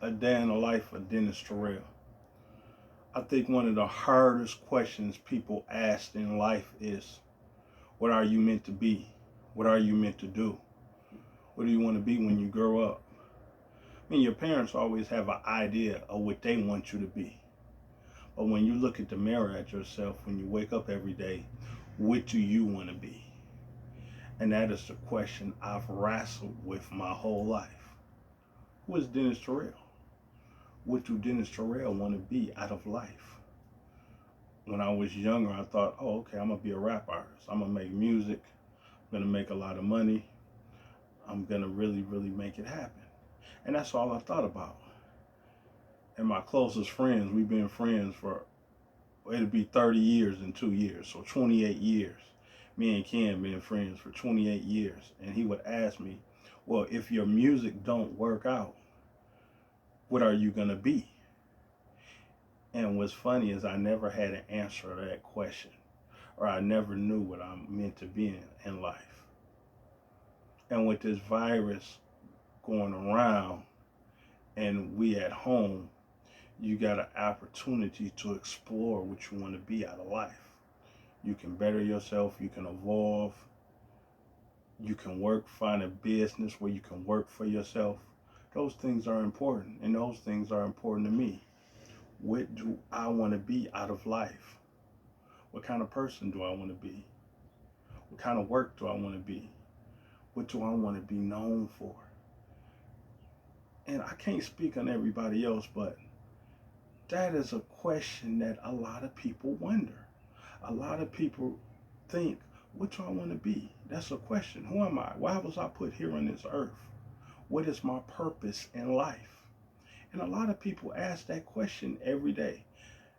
A Day in the Life of Dennis Terrell. I think one of the hardest questions people ask in life is, what are you meant to be? What are you meant to do? What do you want to be when you grow up? I mean, your parents always have an idea of what they want you to be. But when you look at the mirror at yourself, when you wake up every day, what do you want to be? And that is the question I've wrestled with my whole life. Who is Dennis Terrell? What do Dennis Terrell want to be out of life? When I was younger, I thought, oh, okay, I'm going to be a rap artist. I'm going to make music. I'm going to make a lot of money. I'm going to really, really make it happen. And that's all I thought about. And my closest friends, we've been friends for, it'll be 30 years in 2 years, so 28 years. Me and Ken been friends for 28 years. And he would ask me, well, if your music don't work out, what are you going to be? And what's funny is I never had an answer to that question, or I never knew what I'm meant to be in life. And with this virus going around and we at home, you got an opportunity to explore what you want to be out of life. You can better yourself, you can evolve, you can work, find a business where you can work for yourself. Those things are important, and those things are important to me. What do I want to be out of life? What kind of person do I want to be? What kind of work do I want to be? What do I want to be known for? And I can't speak on everybody else, but that is a question that a lot of people wonder. A lot of people think, what do I want to be? That's a question. Who am I? Why was I put here on this earth? What is my purpose in life? And a lot of people ask that question every day.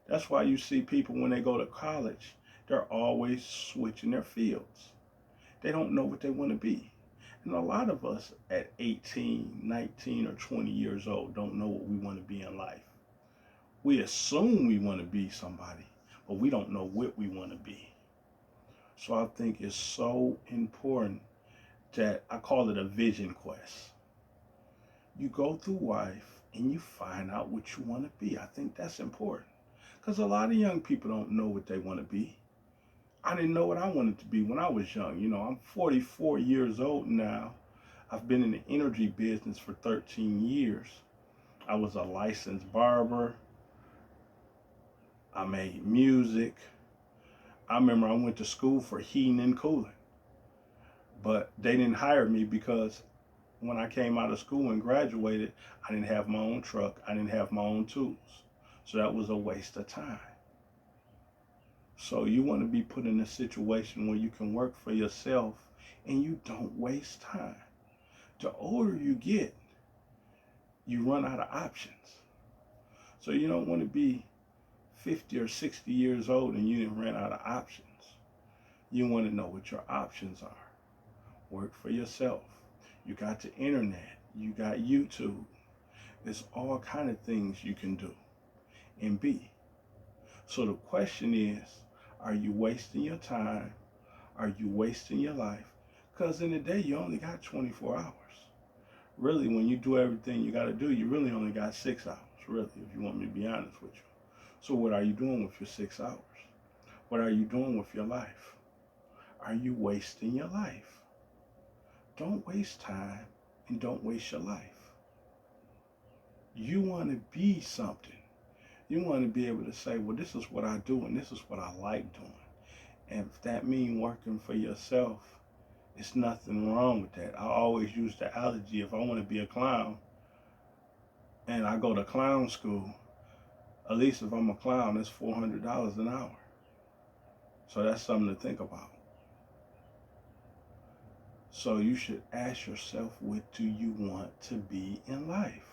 That's why you see people when they go to college, they're always switching their fields. They don't know what they want to be. And a lot of us at 18, 19, or 20 years old don't know what we want to be in life. We assume we want to be somebody, but we don't know what we want to be. So I think it's so important that I call it a vision quest. You go through life and you find out what you want to be. I think that's important because a lot of young people don't know what they want to be. I didn't know what I wanted to be when I was young. You know, I'm 44 years old now. I've been in the energy business for 13 years. I was a licensed barber. I made music. I remember I went to school for heating and cooling, but they didn't hire me because when I came out of school and graduated, I didn't have my own truck. I didn't have my own tools. So that was a waste of time. So you want to be put in a situation where you can work for yourself and you don't waste time. The older you get, you run out of options. So you don't want to be 50 or 60 years old and you didn't run out of options. You want to know what your options are. Work for yourself. You got the internet. You got YouTube. There's all kind of things you can do and be. So the question is, are you wasting your time? Are you wasting your life? Because in the day, you only got 24 hours. Really, when you do everything you got to do, you really only got 6 hours, really, if you want me to be honest with you. So what are you doing with your 6 hours? What are you doing with your life? Are you wasting your life? Don't waste time and don't waste your life. You want to be something. You want to be able to say, well, this is what I do and this is what I like doing. And if that means working for yourself, it's nothing wrong with that. I always use the analogy, if I want to be a clown and I go to clown school, at least if I'm a clown, it's $400 an hour. So that's something to think about. So you should ask yourself, what do you want to be in life?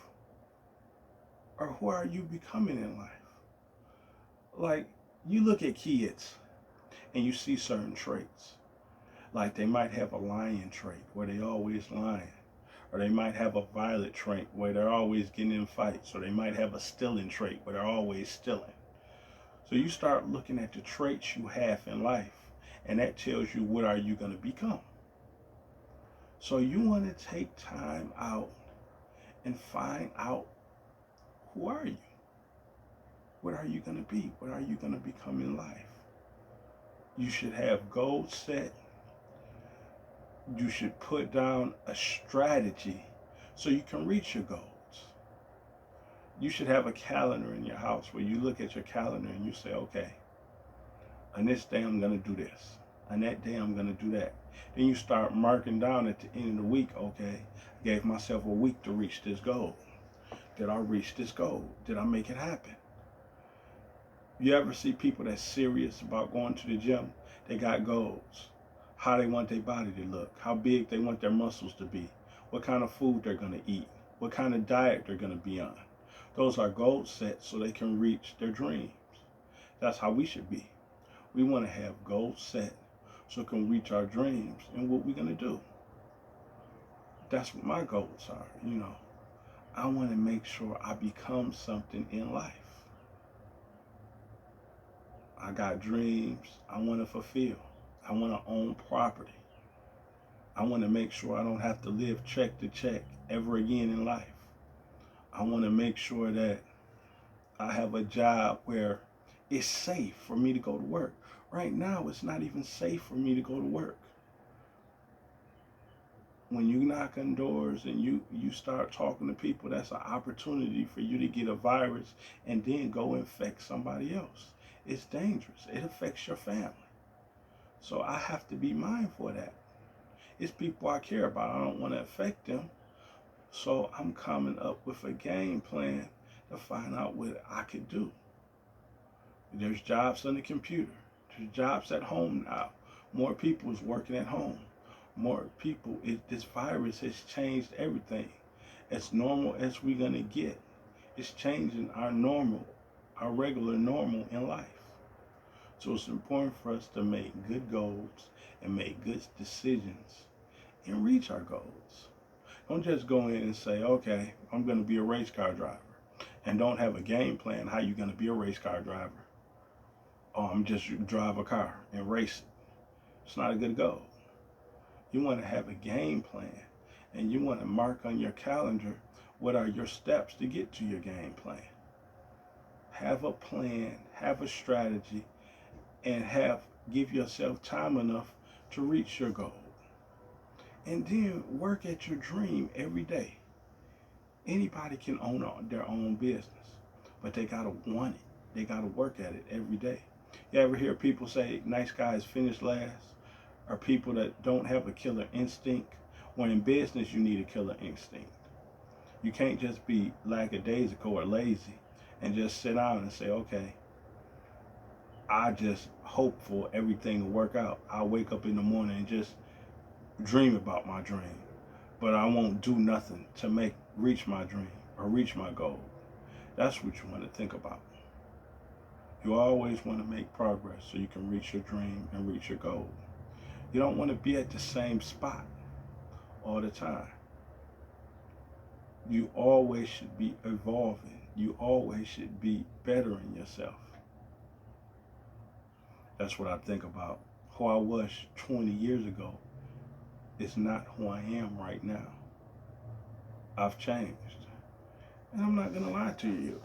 Or who are you becoming in life? Like, you look at kids and you see certain traits. Like they might have a lion trait where they always lying. Or they might have a violet trait where they're always getting in fights. Or they might have a stealing trait where they're always stealing. So you start looking at the traits you have in life, and that tells you what are you going to become. So you want to take time out and find out Who are you? What are you going to be? What are you going to become in life? You should have goals set. You should put down a strategy so you can reach your goals. You should have a calendar in your house where you look at your calendar and you say, okay, on this day I'm going to do this. On that day I'm going to do that. Then you start marking down at the end of the week, okay, I gave myself a week to reach this goal. Did I reach this goal? Did I make it happen? You ever see people that's serious about going to the gym? They got goals. How they want their body to look. How big they want their muscles to be. What kind of food they're going to eat. What kind of diet they're going to be on. Those are goals set so they can reach their dreams. That's how we should be. We want to have goals set so we can reach our dreams and what we're going to do. That's what my goals are, I want to make sure I become something in life. I got dreams I want to fulfill. I want to own property. I want to make sure I don't have to live check to check ever again in life. I want to make sure that I have a job where it's safe for me to go to work. Right now, it's not even safe for me to go to work. When you knock on doors and you start talking to people, that's an opportunity for you to get a virus and then go infect somebody else. It's dangerous. It affects your family. So I have to be mindful of that. It's people I care about. I don't want to affect them. So I'm coming up with a game plan to find out what I could do. There's jobs on the computer. There's jobs at home now. More people is working at home. More people, this virus has changed everything. As normal as we're going to get, it's changing our normal, our regular normal in life. So it's important for us to make good goals and make good decisions and reach our goals. Don't just go in and say, okay, I'm going to be a race car driver, and don't have a game plan how you're going to be a race car driver. Oh, I'm just drive a car and race it. It's not a good goal. You want to have a game plan, and you want to mark on your calendar what are your steps to get to your game plan. Have a plan, have a strategy, and give yourself time enough to reach your goal. And then work at your dream every day. Anybody can own their own business, but they gotta want it. They gotta work at it every day. You ever hear people say nice guys finish last? Or people that don't have a killer instinct? When in business you need a killer instinct. You can't just be lackadaisical or lazy and just sit down and say, okay, I just hope for everything to work out. I'll wake up in the morning and just dream about my dream, but I won't do nothing to reach my dream or reach my goal. That's what you want to think about. You always want to make progress so you can reach your dream and reach your goal. You don't want to be at the same spot all the time. You always should be evolving. You always should be bettering yourself. That's what I think about. Who I was 20 years ago is not who I am right now. I've changed. And I'm not going to lie to you.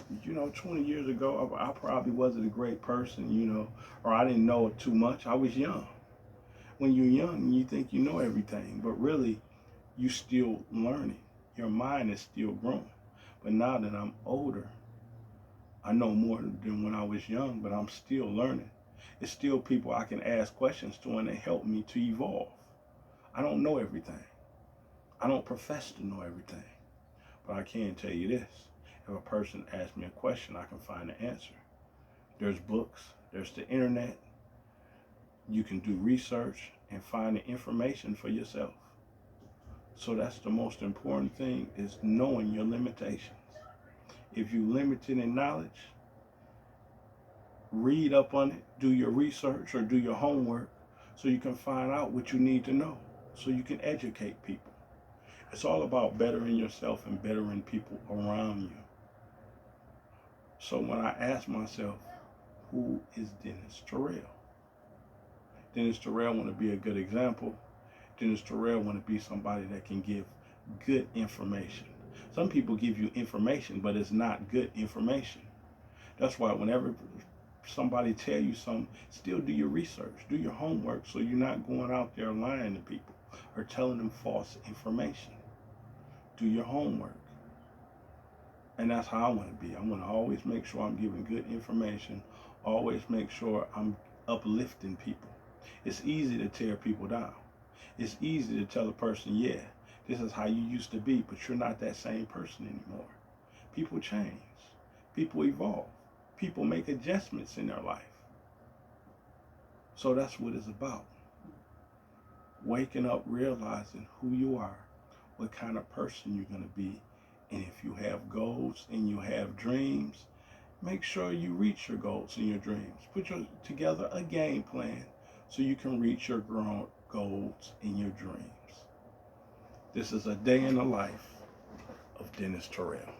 20 years ago, I probably wasn't a great person, or I didn't know too much. I was young. When you're young, you think you know everything, but really, you're still learning. Your mind is still growing. But now that I'm older, I know more than when I was young, but I'm still learning. It's still people I can ask questions to, and they help me to evolve. I don't know everything. I don't profess to know everything. But I can tell you this. If a person asks me a question, I can find the answer. There's books. There's the internet. You can do research and find the information for yourself. So that's the most important thing, is knowing your limitations. If you're limited in knowledge, read up on it, do your research or do your homework so you can find out what you need to know, so you can educate people. It's all about bettering yourself and bettering people around you. So when I ask myself, who is Dennis Terrell? Dennis Terrell want to be a good example. Dennis Terrell want to be somebody that can give good information, Some people give you information, but it's not good information. That's why whenever somebody tell you something, still do your research, do your homework, so you're not going out there lying to people or telling them false information. Do your homework. And that's how I want to be. I want to always make sure I'm giving good information, always make sure I'm uplifting people. It's easy to tear people down. It's easy to tell a person, yeah, this is how you used to be, but you're not that same person anymore. People change. People evolve. People make adjustments in their life. So that's what it's about. Waking up, realizing who you are, what kind of person you're going to be. And if you have goals and you have dreams, make sure you reach your goals and your dreams. Put together a game plan so you can reach your goals and your dreams. This is a day in the life of Dennis Terrell.